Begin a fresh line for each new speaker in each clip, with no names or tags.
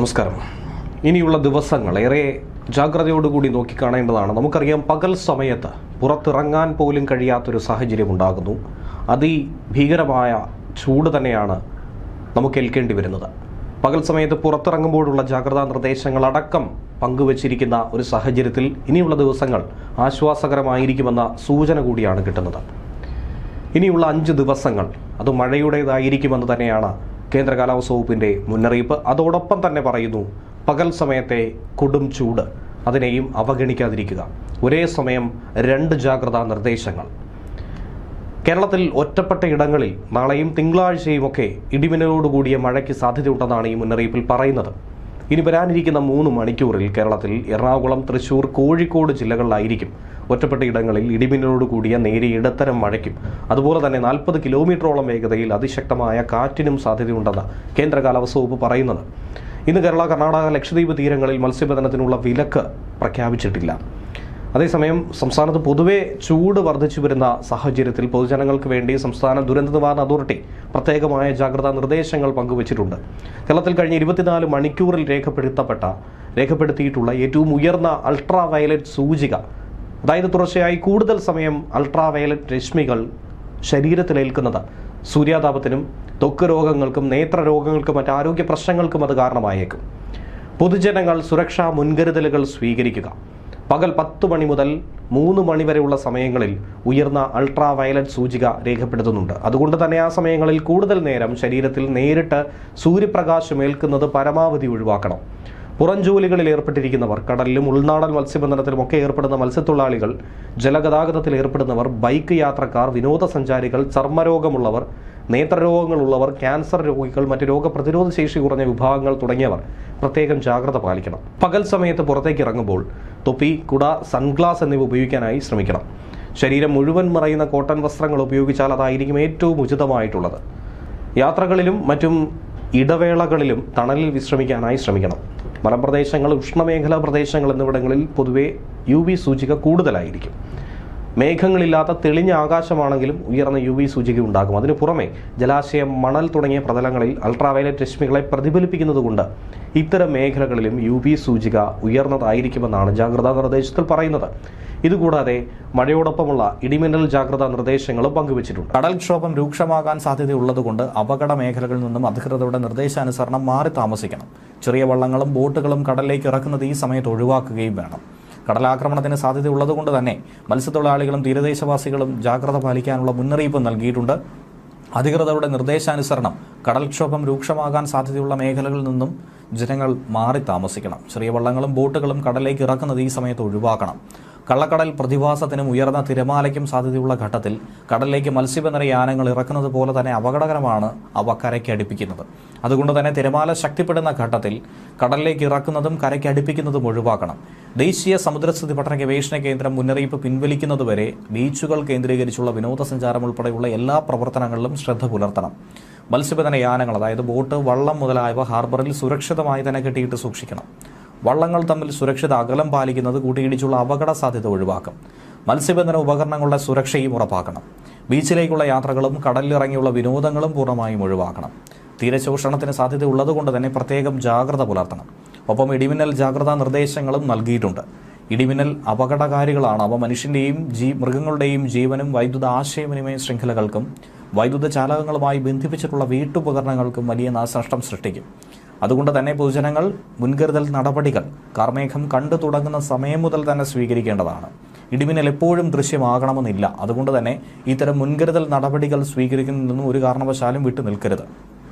നമസ്കാരം. ഇനിയുള്ള ദിവസങ്ങൾ ഏറെ ജാഗ്രതയോടുകൂടി നോക്കിക്കാണേണ്ടതാണ്. നമുക്കറിയാം, പകൽ സമയത്ത് പുറത്തിറങ്ങാൻ പോലും കഴിയാത്തൊരു സാഹചര്യം ഉണ്ടാകുന്നു. അതിഭീകരമായ ചൂട് തന്നെയാണ് നമുക്ക് ഏൽക്കേണ്ടി വരുന്നത്. പകൽ സമയത്ത് പുറത്തിറങ്ങുമ്പോഴുള്ള ജാഗ്രതാ നിർദ്ദേശങ്ങളടക്കം പങ്കുവച്ചിരിക്കുന്ന ഒരു സാഹചര്യത്തിൽ ഇനിയുള്ള ദിവസങ്ങൾ ആശ്വാസകരമായിരിക്കുമെന്ന സൂചന കൂടിയാണ് കിട്ടുന്നത്. ഇനിയുള്ള 5 ദിവസങ്ങൾ അത് മഴയുടേതായിരിക്കുമെന്ന് തന്നെയാണ് കേന്ദ്ര കാലാവസ്ഥാ വകുപ്പിൻ്റെ മുന്നറിയിപ്പ്. അതോടൊപ്പം തന്നെ പറയുന്നു, പകൽ സമയത്തെ കൊടും ചൂട് അതിനെയും അവഗണിക്കാതിരിക്കുക. ഒരേ സമയം 2 ജാഗ്രതാ നിർദ്ദേശങ്ങൾ. കേരളത്തിൽ ഒറ്റപ്പെട്ട ഇടങ്ങളിൽ നാളെയും തിങ്കളാഴ്ചയുമൊക്കെ ഇടിമിന്നലോടുകൂടിയ മഴയ്ക്ക് സാധ്യതയുണ്ടെന്നാണ് ഈ മുന്നറിയിപ്പിൽ പറയുന്നത്. ഇനി വരാനിരിക്കുന്ന 3 മണിക്കൂറിൽ കേരളത്തിൽ എറണാകുളം, തൃശൂർ, കോഴിക്കോട് ജില്ലകളിലായിരിക്കും ഒറ്റപ്പെട്ട ഇടങ്ങളിൽ ഇടിമിന്നലോട് കൂടിയ നേരിയ ഇടത്തരം മഴയ്ക്കും അതുപോലെ തന്നെ 40 കിലോമീറ്ററോളം വേഗതയിൽ അതിശക്തമായ കാറ്റിനും സാധ്യതയുണ്ടെന്ന് കേന്ദ്ര കാലാവസ്ഥാ വകുപ്പ് പറയുന്നത്. ഇന്ന് കേരള, കർണാടക, ലക്ഷദ്വീപ് തീരങ്ങളിൽ മത്സ്യബന്ധനത്തിനുള്ള വിലക്ക് പ്രഖ്യാപിച്ചിട്ടില്ല. അതേസമയം സംസ്ഥാനത്ത് പൊതുവെ ചൂട് വർദ്ധിച്ചു വരുന്ന സാഹചര്യത്തിൽ പൊതുജനങ്ങൾക്ക് വേണ്ടി സംസ്ഥാന ദുരന്ത നിവാരണ അതോറിറ്റി പ്രത്യേകമായ ജാഗ്രതാ നിർദ്ദേശങ്ങൾ പങ്കുവച്ചിട്ടുണ്ട്. കേരളത്തിൽ കഴിഞ്ഞ 24 മണിക്കൂറിൽ രേഖപ്പെടുത്തിയിട്ടുള്ള ഏറ്റവും ഉയർന്ന അൾട്രാ വയലറ്റ് സൂചിക, അതായത് തുടർച്ചയായി കൂടുതൽ സമയം അൾട്രാ വയലറ്റ് രശ്മികൾ ശരീരത്തിലേൽക്കുന്നത് സൂര്യാതാപത്തിനും ത്വക്ക് രോഗങ്ങൾക്കും നേത്രരോഗങ്ങൾക്കും മറ്റ് ആരോഗ്യ പ്രശ്നങ്ങൾക്കും അത് കാരണമായേക്കും. പൊതുജനങ്ങൾ സുരക്ഷാ മുൻകരുതലുകൾ സ്വീകരിക്കുക. പകൽ 10 മണി മുതൽ 3 മണി വരെയുള്ള സമയങ്ങളിൽ ഉയർന്ന അൾട്രാ വയലറ്റ് സൂചിക രേഖപ്പെടുത്തുന്നുണ്ട്. അതുകൊണ്ട് തന്നെ ആ സമയങ്ങളിൽ കൂടുതൽ നേരം ശരീരത്തിൽ നേരിട്ട് സൂര്യപ്രകാശം ഏൽക്കുന്നത് പരമാവധി ഒഴിവാക്കണം. പുറം ജോലികളിൽ ഏർപ്പെട്ടിരിക്കുന്നവർ, കടലിലും ഉൾനാടൻ മത്സ്യബന്ധനത്തിലുമൊക്കെ ഏർപ്പെടുന്ന മത്സ്യത്തൊഴിലാളികൾ, ജലഗതാഗതത്തിൽ ഏർപ്പെടുന്നവർ, ബൈക്ക് യാത്രക്കാർ, വിനോദസഞ്ചാരികൾ, ചർമ്മരോഗമുള്ളവർ, നേത്രരോഗങ്ങളുള്ളവർ, ക്യാൻസർ രോഗികൾ, മറ്റ് രോഗപ്രതിരോധ ശേഷി കുറഞ്ഞ വിഭാഗങ്ങൾ തുടങ്ങിയവർ പ്രത്യേകം ജാഗ്രത പാലിക്കണം. പകൽ സമയത്ത് പുറത്തേക്ക് ഇറങ്ങുമ്പോൾ തൊപ്പി, കുട, സൺഗ്ലാസ് എന്നിവ ഉപയോഗിക്കാനായി ശ്രമിക്കണം. ശരീരം മുഴുവൻ മറയുന്ന കോട്ടൺ വസ്ത്രങ്ങൾ ഉപയോഗിച്ചാൽ അതായിരിക്കും ഏറ്റവും ഉചിതമായിട്ടുള്ളത്. യാത്രകളിലും മറ്റും ഇടവേളകളിലും തണലിൽ വിശ്രമിക്കാനായി ശ്രമിക്കണം. മലമ്പ്രദേശങ്ങൾ, ഉഷ്ണമേഖലാ പ്രദേശങ്ങൾ എന്നിവിടങ്ങളിൽ പൊതുവെ UV സൂചിക കൂടുതലായിരിക്കും. മേഘങ്ങളില്ലാത്ത തെളിഞ്ഞ ആകാശമാണെങ്കിലും ഉയർന്ന UV സൂചിക ഉണ്ടാകും. അതിനു പുറമെ ജലാശയം, മണൽ തുടങ്ങിയ പ്രതലങ്ങളിൽ അൾട്രാവയലറ്റ് രശ്മികളെ പ്രതിഫലിപ്പിക്കുന്നതുകൊണ്ട് ഇത്തരം മേഖലകളിലും UV സൂചിക ഉയർന്നതായിരിക്കുമെന്നാണ് ജാഗ്രതാ നിർദ്ദേശത്തിൽ പറയുന്നത്. ഇതുകൂടാതെ മഴയോടൊപ്പമുള്ള ഇടിമിന്നൽ ജാഗ്രതാ നിർദ്ദേശങ്ങളും പങ്കുവച്ചിട്ടുണ്ട്.
കടൽക്ഷോഭം രൂക്ഷമാകാൻ സാധ്യതയുള്ളതുകൊണ്ട് അപകട മേഖലകളിൽ നിന്നും അധികൃതരുടെ നിർദ്ദേശാനുസരണം മാറി താമസിക്കണം. ചെറിയ വള്ളങ്ങളും ബോട്ടുകളും കടലിലേക്ക് ഇറക്കുന്നത് ഈ സമയത്ത് ഒഴിവാക്കുകയും വേണം. കടലാക്രമണത്തിന് സാധ്യതയുള്ളതുകൊണ്ട് തന്നെ മത്സ്യത്തൊഴിലാളികളും തീരദേശവാസികളും ജാഗ്രത പാലിക്കാനുള്ള മുന്നറിയിപ്പ് നൽകിയിട്ടുണ്ട്. അധികൃതരുടെ നിർദ്ദേശാനുസരണം കടൽക്ഷോഭം രൂക്ഷമാകാൻ സാധ്യതയുള്ള മേഖലകളിൽ നിന്നും ജനങ്ങൾ മാറി താമസിക്കണം. ചെറിയ വള്ളങ്ങളും ബോട്ടുകളും കടലിലേക്ക് ഇറക്കുന്നത് ഈ സമയത്ത് ഒഴിവാക്കണം. കള്ളക്കടൽ പ്രതിഭാസത്തിനും ഉയർന്ന തിരമാലയ്ക്കും സാധ്യതയുള്ള ഘട്ടത്തിൽ കടലിലേക്ക് മത്സ്യബന്ധന യാനങ്ങൾ ഇറക്കുന്നത് പോലെ തന്നെ അപകടകരമാണ് അവ കരയ്ക്ക് അടുപ്പിക്കുന്നത്. അതുകൊണ്ട് തന്നെ തിരമാല ശക്തിപ്പെടുന്ന ഘട്ടത്തിൽ കടലിലേക്ക് ഇറക്കുന്നതും കരയ്ക്ക് അടുപ്പിക്കുന്നതും ഒഴിവാക്കണം. ദേശീയ സമുദ്രസ്ഥിതി പഠന ഗവേഷണ കേന്ദ്രം മുന്നറിയിപ്പ് പിൻവലിക്കുന്നതുവരെ ബീച്ചുകൾ കേന്ദ്രീകരിച്ചുള്ള വിനോദസഞ്ചാരം ഉൾപ്പെടെയുള്ള എല്ലാ പ്രവർത്തനങ്ങളിലും ശ്രദ്ധ പുലർത്തണം. മത്സ്യബന്ധന യാനങ്ങൾ, അതായത് ബോട്ട്, വള്ളം മുതലായവ ഹാർബറിൽ സുരക്ഷിതമായി തന്നെ കെട്ടിയിട്ട് സൂക്ഷിക്കണം. വള്ളങ്ങൾ തമ്മിൽ സുരക്ഷിത അകലം പാലിക്കുന്നത് കൂട്ടിയിടിച്ചുള്ള അപകട സാധ്യത ഒഴിവാക്കും. മത്സ്യബന്ധന ഉപകരണങ്ങളുടെ സുരക്ഷയും ഉറപ്പാക്കണം. ബീച്ചിലേക്കുള്ള യാത്രകളും കടലിലിറങ്ങിയുള്ള വിനോദങ്ങളും പൂർണ്ണമായും ഒഴിവാക്കണം. തീരശോഷണത്തിന് സാധ്യത ഉള്ളതുകൊണ്ട് തന്നെ പ്രത്യേകം ജാഗ്രത പുലർത്തണം. ഒപ്പം ഇടിമിന്നൽ ജാഗ്രതാ നിർദ്ദേശങ്ങളും നൽകിയിട്ടുണ്ട്. ഇടിമിന്നൽ അപകടകാരികളാണ്. അവ മനുഷ്യൻ്റെയും മൃഗങ്ങളുടെയും ജീവനും വൈദ്യുത ആശയവിനിമയ ശൃംഖലകൾക്കും വൈദ്യുത ചാലകങ്ങളുമായി ബന്ധിപ്പിച്ചിട്ടുള്ള വീട്ടുപകരണങ്ങൾക്കും വലിയ നാശനഷ്ടം സൃഷ്ടിക്കും. അതുകൊണ്ട് തന്നെ പൊതുജനങ്ങൾ മുൻകരുതൽ നടപടികൾ കാർമേഘം കണ്ടു തുടങ്ങുന്ന സമയം മുതൽ തന്നെ സ്വീകരിക്കേണ്ടതാണ്. ഇടിമിന്നൽ എപ്പോഴും ദൃശ്യമാകണമെന്നില്ല. അതുകൊണ്ട് തന്നെ ഇത്തരം മുൻകരുതൽ നടപടികൾ സ്വീകരിക്കുന്നതിൽ നിന്നും ഒരു കാരണവശാലും വിട്ടു നിൽക്കരുത്.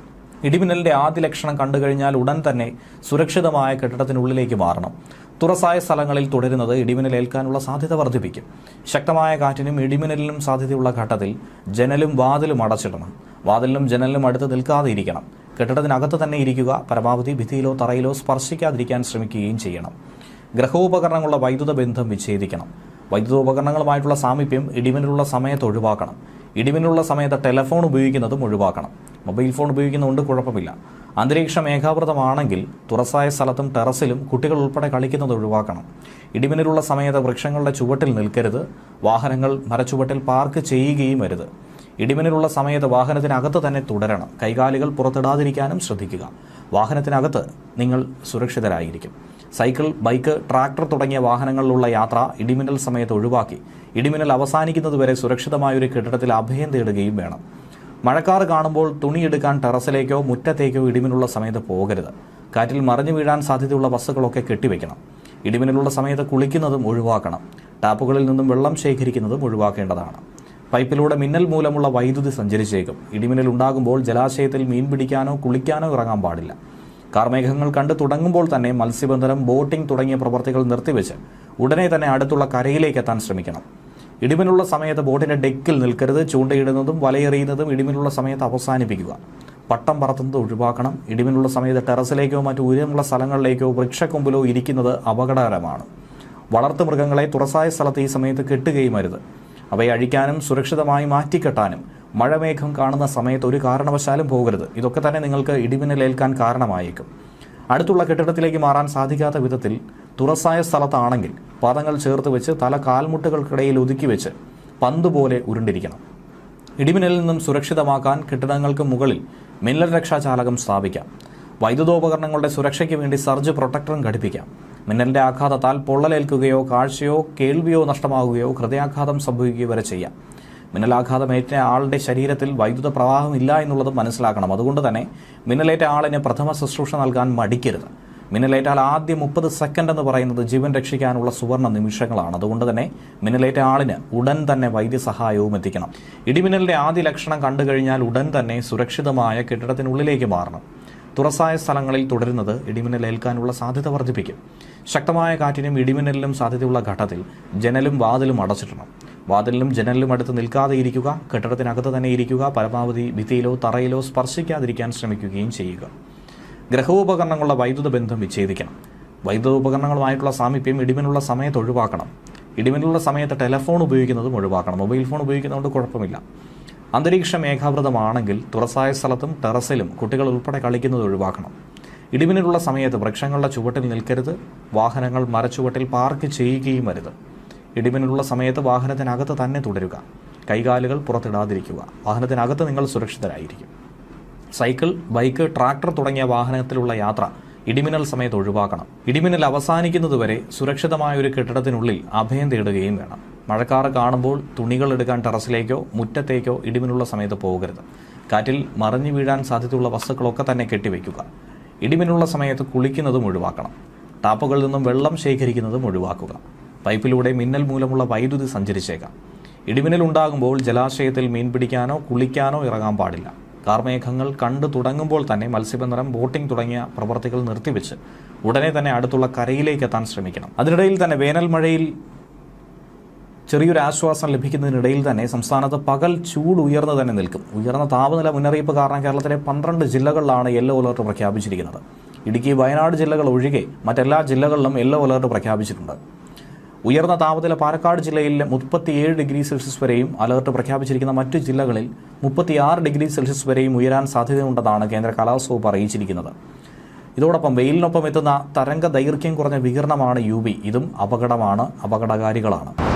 ഇടിമിന്നലിൻ്റെ ആദ്യ ലക്ഷണം കണ്ടു കഴിഞ്ഞാൽ ഉടൻ തന്നെ സുരക്ഷിതമായ കെട്ടിടത്തിനുള്ളിലേക്ക് മാറണം. തുറസായ സ്ഥലങ്ങളിൽ തുടരുന്നത് ഇടിമിന്നലേൽക്കാനുള്ള സാധ്യത വർദ്ധിപ്പിക്കും. ശക്തമായ കാറ്റിനും ഇടിമിന്നലിനും സാധ്യതയുള്ള ഘട്ടത്തിൽ ജനലും വാതിലും അടച്ചിടണം. വാതിലിനും ജനലിനും അടുത്ത് നിൽക്കാതെ ഇരിക്കണം. കെട്ടിടത്തിനകത്ത് തന്നെ ഇരിക്കുക. പരമാവധി ഭിത്തിയിലോ തറയിലോ സ്പർശിക്കാതിരിക്കാൻ ശ്രമിക്കുകയും ചെയ്യണം. ഗ്രഹോപകരണങ്ങളുടെ വൈദ്യുത ബന്ധം വിച്ഛേദിക്കണം. വൈദ്യുതോപകരണങ്ങളുമായിട്ടുള്ള സാമീപ്യം ഇടിമിന്നലുള്ള സമയത്ത് ഒഴിവാക്കണം. ഇടിമിന്നലുള്ള സമയത്ത് ടെലിഫോൺ ഉപയോഗിക്കുന്നതും ഒഴിവാക്കണം. മൊബൈൽ ഫോൺ ഉപയോഗിക്കുന്നതുകൊണ്ട് കുഴപ്പമില്ല. അന്തരീക്ഷം മേഘാവൃതമാണെങ്കിൽ തുറസായ സ്ഥലത്തും ടെറസിലും കുട്ടികൾ ഉൾപ്പെടെ കളിക്കുന്നത് ഒഴിവാക്കണം. ഇടിമിന്നലുള്ള സമയത്ത് വൃക്ഷങ്ങളുടെ ചുവട്ടിൽ നിൽക്കരുത്. വാഹനങ്ങൾ മരച്ചുവട്ടിൽ പാർക്ക് ചെയ്യുകയും അരുത്. ഇടിമിന്നലുള്ള സമയത്ത് വാഹനത്തിനകത്ത് തന്നെ തുടരണം. കൈകാലുകൾ പുറത്തിടാതിരിക്കാനും ശ്രദ്ധിക്കുക. വാഹനത്തിനകത്ത് നിങ്ങൾ സുരക്ഷിതരായിരിക്കും. സൈക്കിൾ, ബൈക്ക്, ട്രാക്ടർ തുടങ്ങിയ വാഹനങ്ങളിലുള്ള യാത്ര ഇടിമിന്നൽ സമയത്ത് ഒഴിവാക്കി ഇടിമിന്നൽ അവസാനിക്കുന്നതുവരെ സുരക്ഷിതമായൊരു കെട്ടിടത്തിൽ അഭയം തേടുകയും വേണം. മഴക്കാർ കാണുമ്പോൾ തുണിയെടുക്കാൻ ടെറസിലേക്കോ മുറ്റത്തേക്കോ ഇടിമിന്നലുള്ള സമയത്ത് പോകരുത്. കാറ്റിൽ മറിഞ്ഞു വീഴാൻ സാധ്യതയുള്ള വസ്തുക്കളൊക്കെ കെട്ടിവെക്കണം. ഇടിമിന്നലുള്ള സമയത്ത് കുളിക്കുന്നതും ഒഴിവാക്കണം. ടാപ്പുകളിൽ നിന്നും വെള്ളം ശേഖരിക്കുന്നതും ഒഴിവാക്കേണ്ടതാണ്. പൈപ്പിലൂടെ മിന്നൽ മൂലമുള്ള വൈദ്യുതി സഞ്ചരിച്ചേക്കും. ഇടിമിന്നൽ ഉണ്ടാകുമ്പോൾ ജലാശയത്തിൽ മീൻ പിടിക്കാനോ കുളിക്കാനോ ഇറങ്ങാൻ പാടില്ല. കാർമേഘങ്ങൾ കണ്ടു തുടങ്ങുമ്പോൾ തന്നെ മത്സ്യബന്ധനം, ബോട്ടിംഗ് തുടങ്ങിയ പ്രവർത്തികൾ നിർത്തിവെച്ച് ഉടനെ തന്നെ അടുത്തുള്ള കരയിലേക്ക് എത്താൻ ശ്രമിക്കണം. ഇടിമിന്നലുള്ള സമയത്ത് ബോട്ടിന്റെ ഡെക്കിൽ നിൽക്കരുത്. ചൂണ്ടയിടുന്നതും വലയെറിയുന്നതും ഇടിമിന്നലുള്ള സമയത്ത് അവസാനിപ്പിക്കുക. പട്ടം പറത്തുന്നത് ഒഴിവാക്കണം. ഇടിമിന്നലുള്ള സമയത്ത് ടെറസിലേക്കോ മറ്റു ഉയരമുള്ള സ്ഥലങ്ങളിലേക്കോ വൃക്ഷക്കൊമ്പിലോ ഇരിക്കുന്നത് അപകടകരമാണ്. വളർത്തുമൃഗങ്ങളെ തുറസായ സ്ഥലത്ത് ഈ സമയത്ത് കെട്ടുകയും അരുത്. അവയെ അഴിക്കാനും സുരക്ഷിതമായി മാറ്റിക്കെട്ടാനും മഴമേഘം കാണുന്ന സമയത്ത് ഒരു കാരണവശാലും പോകരുത്. ഇതൊക്കെ തന്നെ നിങ്ങൾക്ക് ഇടിമിന്നലേൽക്കാൻ കാരണമായേക്കും. അടുത്തുള്ള കെട്ടിടത്തിലേക്ക് മാറാൻ സാധിക്കാത്ത വിധത്തിൽ തുറസായ സ്ഥലത്താണെങ്കിൽ പാദങ്ങൾ ചേർത്ത് വെച്ച് തല കാൽമുട്ടുകൾക്കിടയിൽ ഒതുക്കി വെച്ച് പന്ത് പോലെ ഉരുണ്ടിരിക്കണം. ഇടിമിന്നലിൽ നിന്നും സുരക്ഷിതമാക്കാൻ കെട്ടിടങ്ങൾക്ക് മുകളിൽ മിന്നൽ രക്ഷാചാലകം സ്ഥാപിക്കാം. വൈദ്യുതോപകരണങ്ങളുടെ സുരക്ഷയ്ക്ക് വേണ്ടി സർജ് പ്രൊട്ടക്ടറും ഘടിപ്പിക്കാം. മിന്നലിന്റെ ആഘാതത്താൽ പൊള്ളലേൽക്കുകയോ കാഴ്ചയോ കേൾവിയോ നഷ്ടമാകുകയോ ഹൃദയാഘാതം സംഭവിക്കുകയോ വരെ ചെയ്യാം. മിന്നലാഘാതമേറ്റ ആളുടെ ശരീരത്തിൽ വൈദ്യുത പ്രവാഹം ഇല്ല എന്നുള്ളതും മനസ്സിലാക്കണം. അതുകൊണ്ട് തന്നെ മിന്നലേറ്റ ആളിന് പ്രഥമ ശുശ്രൂഷ നൽകാൻ മടിക്കരുത്. മിന്നലേറ്റാൽ ആദ്യം 30 സെക്കൻഡ് എന്ന് പറയുന്നത് ജീവൻ രക്ഷിക്കാനുള്ള സുവർണ്ണ നിമിഷങ്ങളാണ്. അതുകൊണ്ട് തന്നെ മിന്നലേറ്റ ആളിന് ഉടൻ തന്നെ വൈദ്യസഹായവും എത്തിക്കണം. ഇടിമിന്നലിന്റെ ആദ്യ ലക്ഷണം കണ്ടു കഴിഞ്ഞാൽ ഉടൻ തന്നെ സുരക്ഷിതമായ കെട്ടിടത്തിനുള്ളിലേക്ക് മാറണം. തുറസായ സ്ഥലങ്ങളിൽ തുടരുന്നത് ഇടിമിന്നലേൽക്കാനുള്ള സാധ്യത വർദ്ധിപ്പിക്കും. ശക്തമായ കാറ്റിനും ഇടിമിന്നലിനും സാധ്യതയുള്ള ഘട്ടത്തിൽ ജനലും വാതിലും അടച്ചിടണം. വാതിലിനും ജനലിലും അടുത്ത് നിൽക്കാതെ ഇരിക്കുക. കെട്ടിടത്തിനകത്ത് തന്നെ ഇരിക്കുക. പരമാവധി ഭിത്തിയിലോ തറയിലോ സ്പർശിക്കാതിരിക്കാൻ ശ്രമിക്കുകയും ചെയ്യുക. ഗ്രഹോപകരണങ്ങളുടെ വൈദ്യുത ബന്ധം വിച്ഛേദിക്കണം. വൈദ്യുത ഉപകരണങ്ങളുമായിട്ടുള്ള സാമീപ്യം ഇടിമിന്നലുള്ള സമയത്ത് ഒഴിവാക്കണം. ഇടിമിന്നലുള്ള സമയത്ത് ടെലഫോൺ ഉപയോഗിക്കുന്നതും ഒഴിവാക്കണം. മൊബൈൽ ഫോൺ ഉപയോഗിക്കുന്നതുകൊണ്ട് കുഴപ്പമില്ല. അന്തരീക്ഷ മേഘാവൃതമാണെങ്കിൽ തുറസായ സ്ഥലത്തും ടെറസിലും കുട്ടികൾ ഉൾപ്പെടെ കളിക്കുന്നത് ഒഴിവാക്കണം. ഇടിമിന്നലുള്ള സമയത്ത് വൃക്ഷങ്ങളുടെ ചുവട്ടിൽ നിൽക്കരുത്. വാഹനങ്ങൾ മരച്ചുവട്ടിൽ പാർക്ക് ചെയ്യുകയും അരുത്. ഇടിമിന്നലുള്ള സമയത്ത് വാഹനത്തിനകത്ത് തന്നെ തുടരുക. കൈകാലുകൾ പുറത്തിടാതിരിക്കുക. വാഹനത്തിനകത്ത് നിങ്ങൾ സുരക്ഷിതരായിരിക്കും. സൈക്കിൾ, ബൈക്ക്, ട്രാക്ടർ തുടങ്ങിയ വാഹനത്തിലുള്ള യാത്ര ഇടിമിന്നൽ സമയത്ത് ഒഴിവാക്കണം. ഇടിമിന്നൽ അവസാനിക്കുന്നതുവരെ സുരക്ഷിതമായ ഒരു കെട്ടിടത്തിനുള്ളിൽ അഭയം തേടുകയും വേണം. മഴക്കാറ് കാണുമ്പോൾ തുണികൾ എടുക്കാൻ ടെറസിലേക്കോ മുറ്റത്തേക്കോ ഇടിമിന്നലുള്ള സമയത്ത് പോകരുത്. കാറ്റിൽ മറിഞ്ഞു വീഴാൻ സാധ്യതയുള്ള വസ്തുക്കളൊക്കെ തന്നെ കെട്ടിവെക്കുക. ഇടിമിന്നലുള്ള സമയത്ത് കുളിക്കുന്നതും ഒഴിവാക്കണം. ടാപ്പുകളിൽ നിന്നും വെള്ളം ശേഖരിക്കുന്നതും ഒഴിവാക്കുക. പൈപ്പിലൂടെ മിന്നൽ മൂലമുള്ള വൈദ്യുതി സഞ്ചരിച്ചേക്കാം. ഇടിമിന്നൽ ഉണ്ടാകുമ്പോൾ ജലാശയത്തിൽ മീൻ പിടിക്കാനോ കുളിക്കാനോ ഇറങ്ങാൻ പാടില്ല. കാർമേഘങ്ങൾ കണ്ടു തുടങ്ങുമ്പോൾ തന്നെ മത്സ്യബന്ധനം, ബോട്ടിംഗ് തുടങ്ങിയ പ്രവർത്തികൾ നിർത്തിവെച്ച് ഉടനെ തന്നെ അടുത്തുള്ള കരയിലേക്ക് എത്താൻ ശ്രമിക്കണം. അതിനിടയിൽ തന്നെ വേനൽ മഴയിൽ ചെറിയൊരു ആശ്വാസം ലഭിക്കുന്നതിനിടയിൽ തന്നെ സംസ്ഥാനത്ത് പകൽ ചൂട് ഉയർന്നു തന്നെ നിൽക്കും. ഉയർന്ന താപനില മുന്നറിയിപ്പ് കാരണം കേരളത്തിലെ 12 ജില്ലകളിലാണ് യെല്ലോ അലർട്ട് പ്രഖ്യാപിച്ചിരിക്കുന്നത്. ഇടുക്കി, വയനാട് ജില്ലകൾ ഒഴികെ മറ്റെല്ലാ ജില്ലകളിലും യെല്ലോ അലർട്ട് പ്രഖ്യാപിച്ചിട്ടുണ്ട്. ഉയർന്ന താപനില പാലക്കാട് ജില്ലയിൽ 37 ഡിഗ്രി സെൽഷ്യസ് വരെയും അലർട്ട് പ്രഖ്യാപിച്ചിരിക്കുന്ന മറ്റു ജില്ലകളിൽ 36 ഡിഗ്രി സെൽഷ്യസ് വരെയും ഉയരാൻ സാധ്യതയുണ്ടെന്നാണ് കേന്ദ്ര കാലാവസ്ഥാ വകുപ്പ് അറിയിച്ചിരിക്കുന്നത്. ഇതോടൊപ്പം വെയിലിനൊപ്പം എത്തുന്ന തരംഗ ദൈർഘ്യം കുറഞ്ഞ വികിരണമാണ് UV. ഇതും അപകടകാരികളാണ്.